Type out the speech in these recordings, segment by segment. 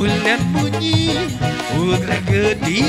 Ulan bunyi putra gede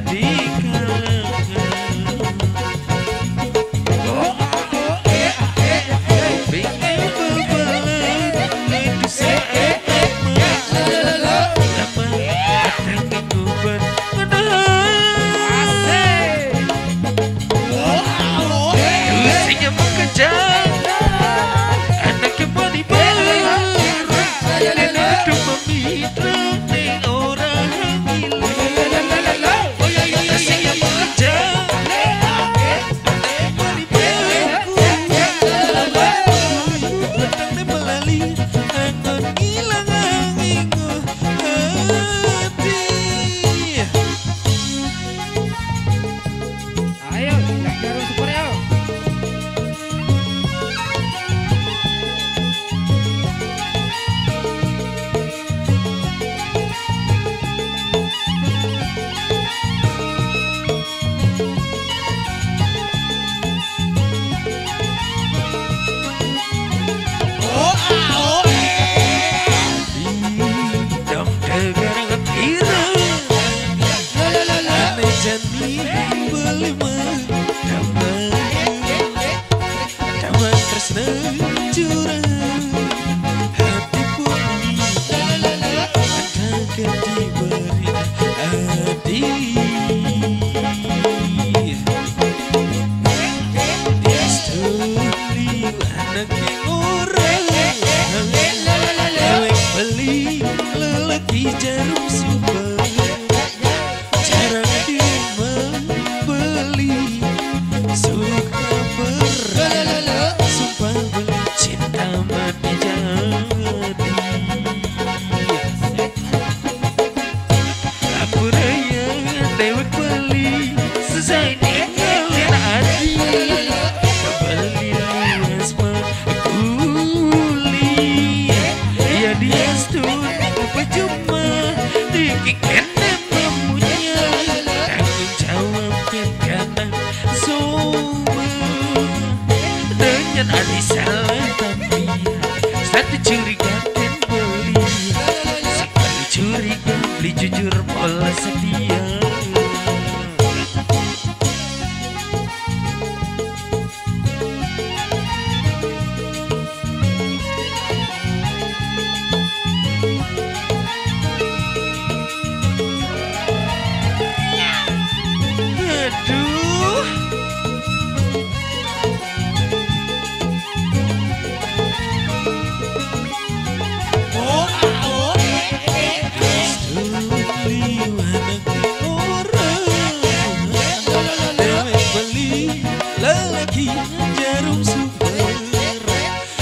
di kalangan pengen bebalan di saat lama datang nguban Dusanya mengejar anak yang mau dibayar dan hidup memitra ning orang gila Dusanya mengejar anak yang mau dibayar datang dan melali angon ngilang angingku hati Ayo, yang jarum super yo. Dam tegar kira ane jani belima damai tresna curang hati pun akan diberi hati Distuli anak yang orang Lewek beli lelaki jarum super Jarang dibeli Suka sumpah beli cinta mati jadi Aku raya dewek beli Selesai ninggalin hati Kembali luas kuli Ya dia stun apa cuma Dikikin dan memunya Tanggung jawab karena semua Dengan hati salah tapi Satu curiga dan beli Sekali curiga beli jujur pola setia Aduh lelaki jarum super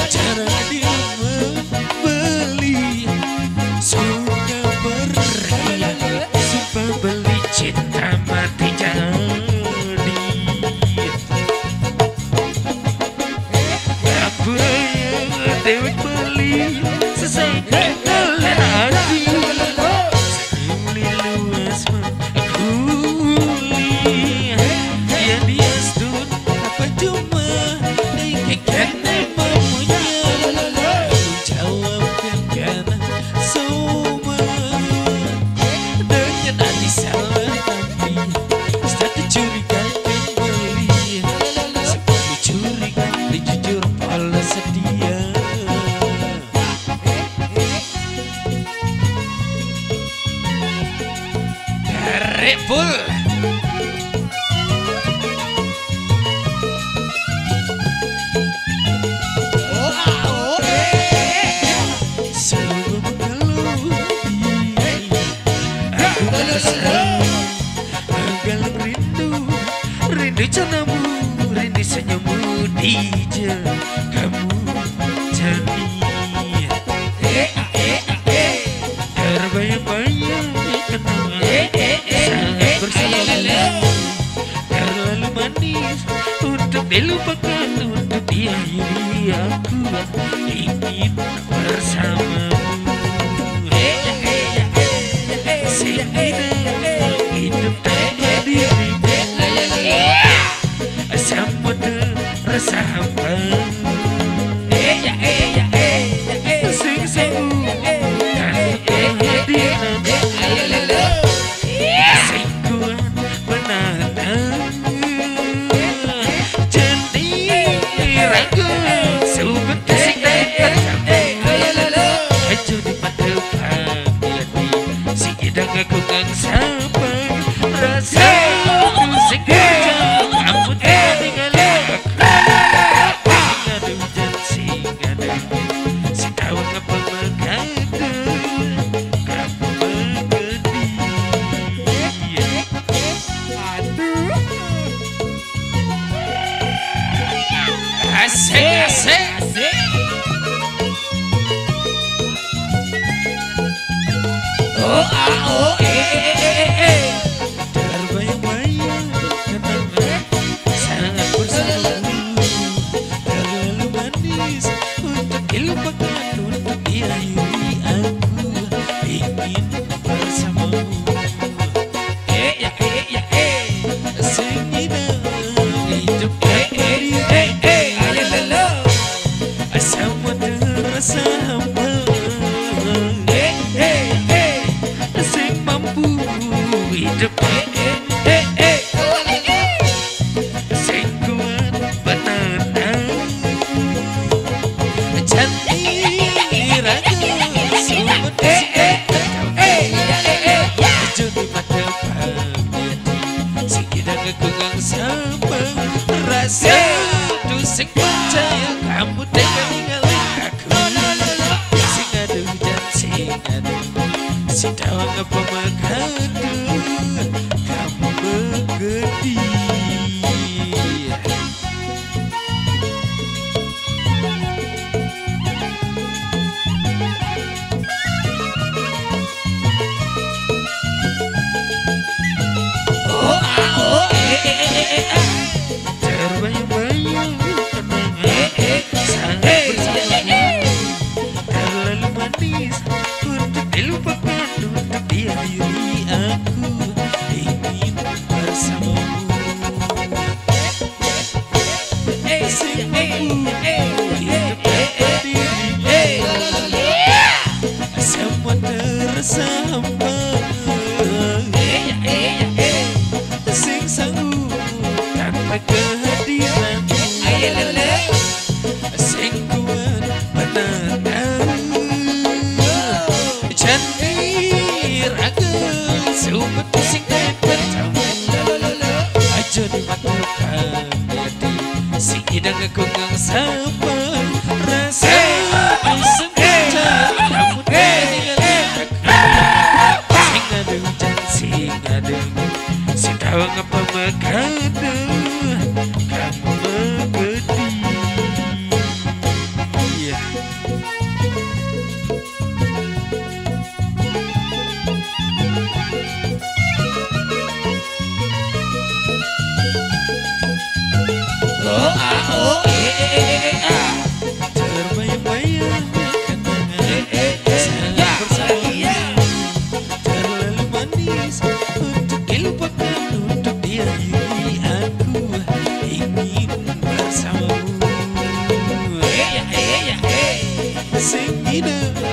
cara dia membeli suka berrela sumpah beli cinta mati jadi aku yang dewek beli selesai dengan hati beli luas kuli ya dia stun apa cuma dikikin memunya jawabkan karena semua dengan hati salah tapi satu curiga kembali sekali curiga dijujur pola setia Tarik full Galang rindu canamu, rindu senyummu dija kamu jadi terbayang-bayang kenangan saat bersamamu terlalu manis untuk dilupakan untuk diakhiri aku ingin bersamamu hidup tanpa dirimu sambut rasa hampa sing-sing kan kehadiran sing kuat asik. Oh ah oh Terbayang-bayang kenangan sangat bersamamu, terlalu manis untuk dilupakan, untuk diakhiri aku ingin bersamamu. Seindah hidup tanpa dirimu, sama terasa hamba. Sing mampu hidup sing kuat menantang cantik raga sumber jadi mata pagi si tidak kekungang sambang rasa tu sing percaya kamu tega ninggalin aku sing ada hujan sing ada si dawang apa mengadu kamu begedi. oh ah oh Terbayang-bayang kenangan sangat bersamamu, terlalu manis untuk dilupakan, untuk diakhiri aku ingin bersamamu. Sing mampu hidup tanpa dirimu, semua terasa hamba. Sing sanggup tanpa kehadiranmu, sing kuat menantang cantik raga sumber sing pertama aja di mata pagi si hidang kekungang sabar rasa sing percaya kamu tinggal sing ada hujan sing ada si tawang apa mengadu kamu begedi. oh ah oh Terbayang-bayang kenangan sangat bersamamu, terlalu manis untuk dilupakan, untuk diakhiri aku ingin bersamamu. Sing indah